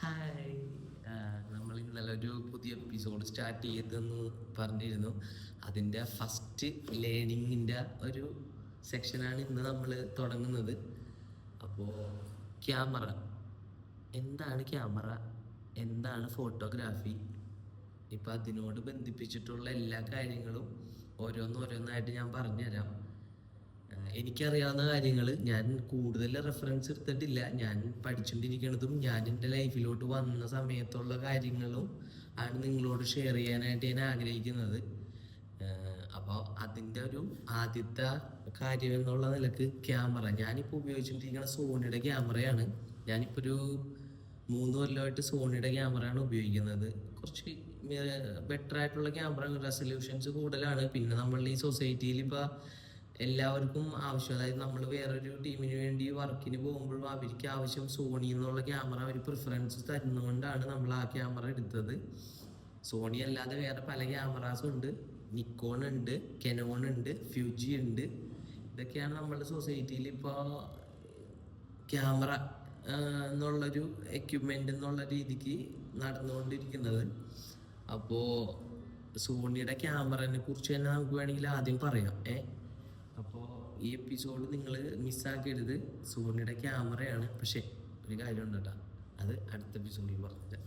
Hi. നമ്മൾ ഇന്നലെ ഒരു പുതിയ എപ്പിസോഡ് സ്റ്റാർട്ട് ചെയ്തെന്ന് പറഞ്ഞിരുന്നു. അതിൻ്റെ ഫസ്റ്റ് ലേണിങ്ങിൻ്റെ ഒരു സെക്ഷനാണ് ഇന്ന് നമ്മൾ തുടങ്ങുന്നത്. അപ്പോൾ ക്യാമറ എന്താണ്, ക്യാമറ എന്താണ്, ഫോട്ടോഗ്രാഫി, ഇപ്പം അതിനോട് ബന്ധിപ്പിച്ചിട്ടുള്ള എല്ലാ കാര്യങ്ങളും ഓരോന്നോരോന്നായിട്ട് ഞാൻ പറഞ്ഞുതരാം. എനിക്കറിയാവുന്ന കാര്യങ്ങൾ ഞാൻ കൂടുതൽ റെഫറൻസ് എടുത്തിട്ടില്ല. ഞാൻ പഠിച്ചുകൊണ്ടിരിക്കുന്നതും ഞാൻ എൻ്റെ ലൈഫിലോട്ട് വന്ന സമയത്തുള്ള കാര്യങ്ങളും ആണ് നിങ്ങളോട് ഷെയർ ചെയ്യാനായിട്ട് ഞാൻ ആഗ്രഹിക്കുന്നത്. അപ്പോൾ അതിൻ്റെ ഒരു ആദ്യത്തെ കാര്യം എന്നുള്ള നിലക്ക് ക്യാമറ ഞാനിപ്പോൾ ഉപയോഗിച്ചുകൊണ്ടിരിക്കുന്ന സോണിയുടെ ക്യാമറയാണ്. ഞാനിപ്പോൾ ഒരു 3 കൊല്ലമായിട്ട് സോണിയുടെ ക്യാമറയാണ് ഉപയോഗിക്കുന്നത്. കുറച്ച് ബെറ്റർ ആയിട്ടുള്ള ക്യാമറ, റെസൊല്യൂഷൻസ് കൂടുതലാണ്. പിന്നെ നമ്മളുടെ ഈ സൊസൈറ്റിയിൽ ഇപ്പോൾ എല്ലാവർക്കും ആവശ്യം, അതായത് നമ്മൾ വേറൊരു ടീമിന് വേണ്ടി വർക്കിന് പോകുമ്പോഴും അവർക്ക് ആവശ്യം സോണി എന്നുള്ള ക്യാമറ അവർ പ്രിഫറൻസ് തരുന്നതുകൊണ്ടാണ് നമ്മൾ ആ ക്യാമറ എടുത്തത്. സോണി അല്ലാതെ വേറെ പല ക്യാമറാസും ഉണ്ട്. നിക്കോൺ ഉണ്ട്, കെനോൺ ഉണ്ട്, ഫ്യൂജി ഉണ്ട്. ഇതൊക്കെയാണ് നമ്മളുടെ സൊസൈറ്റിയിൽ ഇപ്പോൾ ക്യാമറ എന്നുള്ളൊരു എക്യുപ്മെൻ്റ് എന്നുള്ള രീതിക്ക് നടന്നുകൊണ്ടിരിക്കുന്നത്. അപ്പോൾ സോണിയുടെ ക്യാമറനെ കുറിച്ച് തന്നെ നമുക്ക് വേണമെങ്കിൽ ആദ്യം പറയാം. അപ്പോൾ ഈ എപ്പിസോഡ് നിങ്ങൾ മിസ്സാക്കരുത്. സോണിയുടെ ക്യാമറയാണ്. പക്ഷേ ഒരു കാര്യമുണ്ട് കേട്ടോ, അത് അടുത്ത എപ്പിസോഡിൽ പറഞ്ഞില്ല.